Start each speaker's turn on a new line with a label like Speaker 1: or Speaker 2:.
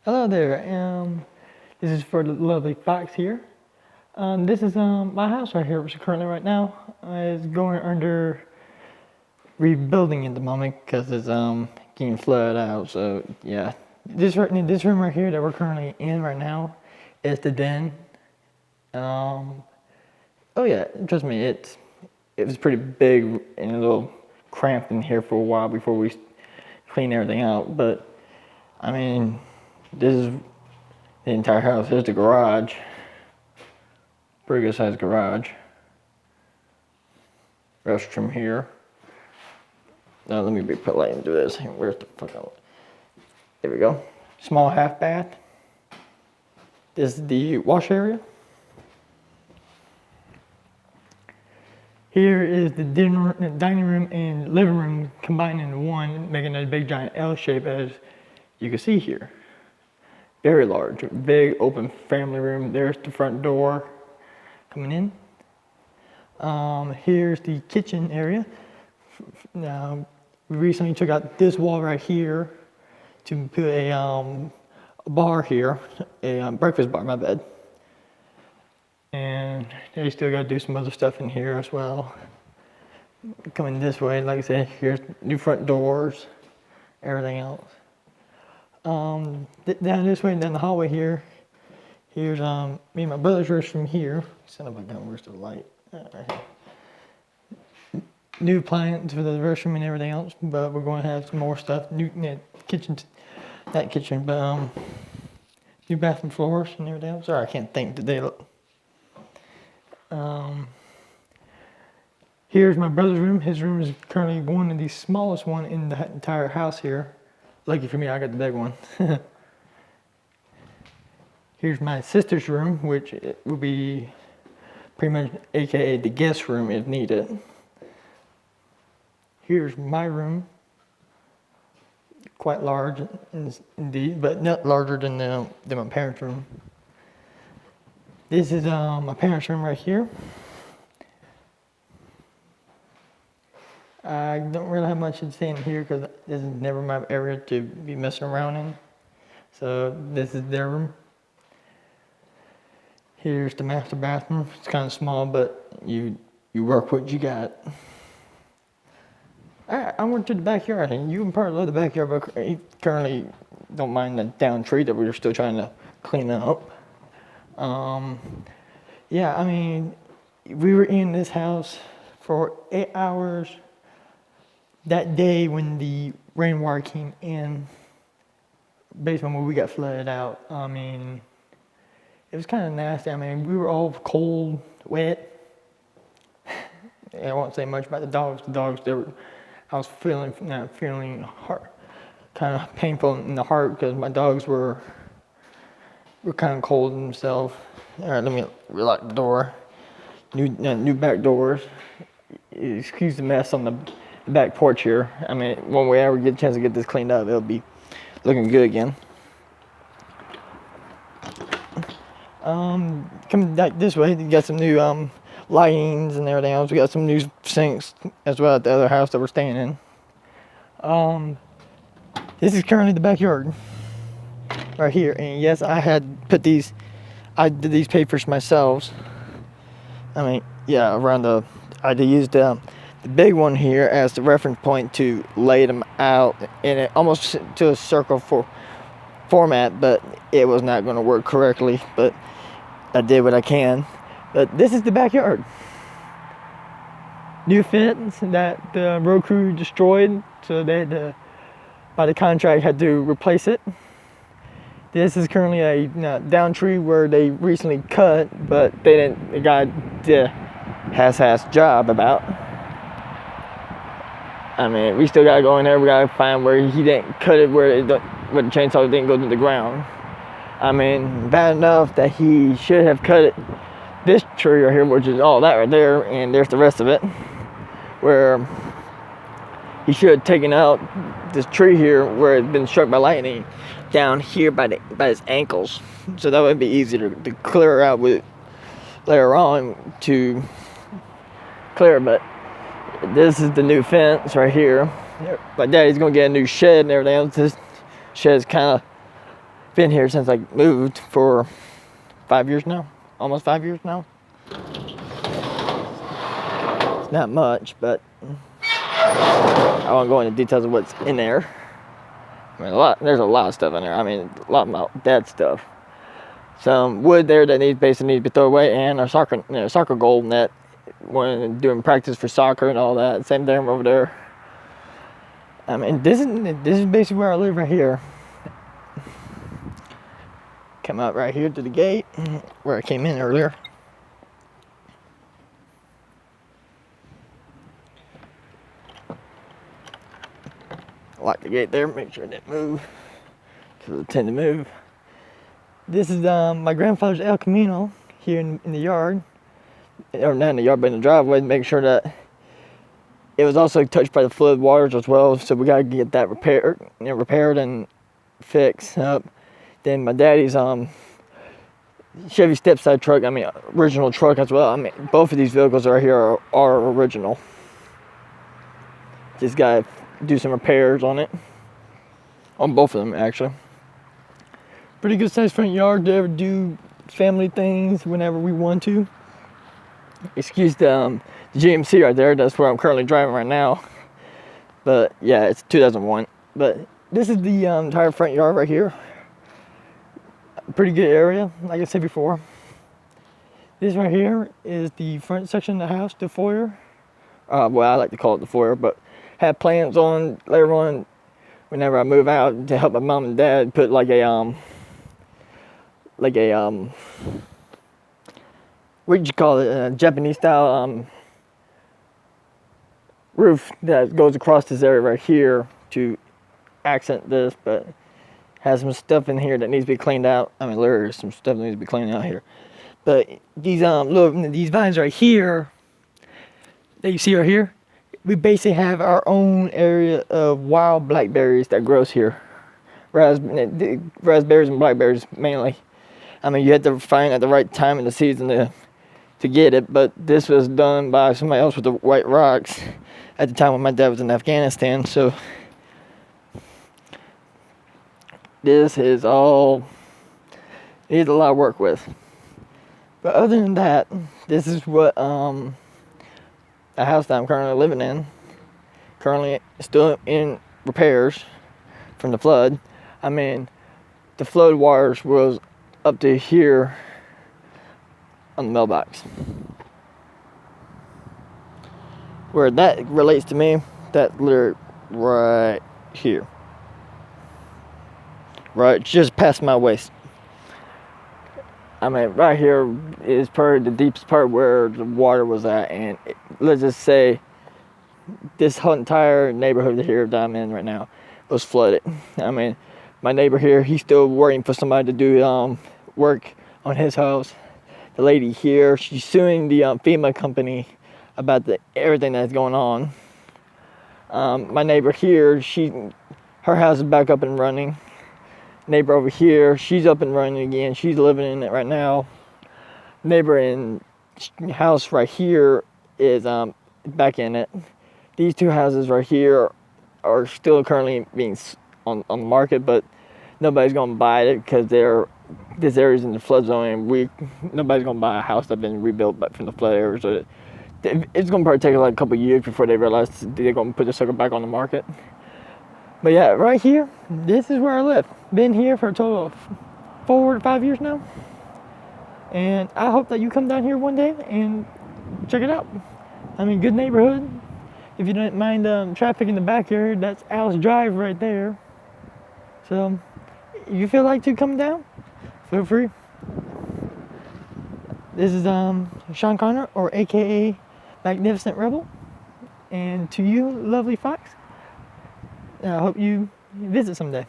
Speaker 1: Hello there. This is for the lovely Fox here. This is my house right here, which currently right now is going under rebuilding at the moment because it's getting flooded out. So yeah, this room right here that we're currently in right now is the den. Um, oh yeah, trust me, it was pretty big and a little cramped in here for a while before we cleaned everything out. But I mean, this is the entire house. Here's the garage. Pretty good sized garage. Restroom here. Now let me be polite and do this. Where's the fuck out? There we go. Small half bath. This is the wash area. Here is the dining room and living room combined into one, making a big giant L shape as you can see here. Very large, big open family room. There's the front door coming in. Here's the kitchen area. Now, we recently took out this wall right here to put a bar here, a breakfast bar, my bad. And they still got to do some other stuff in here as well. Coming this way, like I said, here's new front doors, everything else. Down this way, down the hallway here, here's me and my brother's restroom here. Son of a gun, where's the light? Right here. New appliance for the restroom and everything else, but we're going to have some more stuff. New kitchen, not kitchen, but new bathroom floors and everything else. Sorry, I can't think today. Look. Here's my brother's room. His room is currently one of the smallest one in the entire house here. Lucky for me, I got the big one. Here's my sister's room, which will be pretty much AKA the guest room if needed. Here's my room. Quite large indeed, but not larger than my parents' room. This is my parents' room right here. I don't really have much to say in here because this is never my area to be messing around in. So this is their room. Here's the master bathroom. It's kind of small, but you work what you got. Alright, I went to the backyard, and you can probably love the backyard, but you currently don't mind the down tree that we're still trying to clean up. Yeah, I mean, we were in this house for 8 hours that day when the rainwater came in, based on when we got flooded out. I mean, it was kind of nasty. I mean, we were all cold, wet. I won't say much about the dogs. The dogs, I was feeling heart, kind of painful in the heart because my dogs were kind of cold themselves. All right, let me lock the door. New back doors. Excuse the mess on the back porch here. I mean, when we ever get a chance to get this cleaned up, it'll be looking good again. Coming back this way, you got some new lightings and everything else. We got some new sinks as well at the other house that we're staying in. This is currently the backyard right here, and yes, I did these papers myself. I mean, yeah, I used the big one here as the reference point to lay them out in it almost to a circle format, but it was not going to work correctly, but I did what I can. But this is the backyard. New fence that the road crew destroyed, so they had to, by the contract, had to replace it. This is currently a down tree where they recently cut, but the guy did a half-ass job about. I mean, we still gotta go in there. We gotta find where he didn't cut it, where the chainsaw didn't go to the ground. I mean, bad enough that he should have cut it. This tree right here, which is all that right there, and there's the rest of it, where he should have taken out this tree here where it's been struck by lightning down here by his ankles, so that would be easier to clear out with later on to clear. But this is the new fence right here. My daddy's gonna get a new shed and everything else. This shed's kind of Been here since I moved for 5 years now, almost 5 years now. It's not much, but I won't go into details of what's in there. I mean, there's a lot of stuff in there. I mean, a lot of my dad's stuff. Some wood there that basically needs to be thrown away, and a soccer goal net when doing practice for soccer and all that. Same thing over there. I mean, this is basically where I live right here. Come out right here to the gate where I came in earlier. Lock the gate there, make sure it didn't move, because it tend to move. This is my grandfather's El Camino here in the yard, or not in the yard, but in the driveway, to make sure that it was also touched by the flood waters as well. So we gotta get that repaired and fixed up. Then my daddy's Chevy stepside truck, I mean original truck as well. I mean both of these vehicles right here are original. Just gotta do some repairs on it, on both of them actually. Pretty good sized front yard to ever do family things whenever we want to. Excuse the GMC right there, that's where I'm currently driving right now. But yeah, it's 2001. But this is the entire front yard right here. Pretty good area, like I said before. This right here is the front section of the house, the foyer. Well, I like to call it the foyer, but have plans on later on whenever I move out to help my mom and dad put like a what you call it, a Japanese style roof that goes across this area right here to accent this, but has some stuff in here that needs to be cleaned out. I mean, there is some stuff that needs to be cleaned out here. But these these vines right here that you see right here, we basically have our own area of wild blackberries that grows here. Raspberries and blackberries mainly. I mean, you had to find at the right time in the season to get it, but this was done by somebody else with the white rocks at the time when my dad was in Afghanistan. So this is all needs a lot of work with. But other than that, this is what the house that I'm currently living in. Currently still in repairs from the flood. I mean, the flood waters was up to here on the mailbox. Where that relates to me, that lyric right here. Right, just past my waist. I mean, right here is probably the deepest part where the water was at, and let's just say this whole entire neighborhood here that I'm in right now was flooded. I mean, my neighbor here, he's still waiting for somebody to do work on his house. The lady here, she's suing the FEMA company about everything that's going on. My neighbor here, her house is back up and running. Neighbor over here, she's up and running again. She's living in it right now. Neighbor in house right here is back in it. These two houses right here are still currently being on the market, but nobody's gonna buy it because this area's in the flood zone, and nobody's gonna buy a house that's been rebuilt back from the flood area. So it's gonna probably take like a couple of years before they realize they're gonna put the sucker back on the market. But yeah, right here, this is where I live. Been here for a total of 4 to 5 years now. And I hope that you come down here one day and check it out. I mean, good neighborhood. If you don't mind traffic in the backyard, that's Alice Drive right there. So, if you feel like to come down, feel free. This is Sean Connor, or AKA Magnificent Rebel. And to you, lovely fox, I hope you visit someday.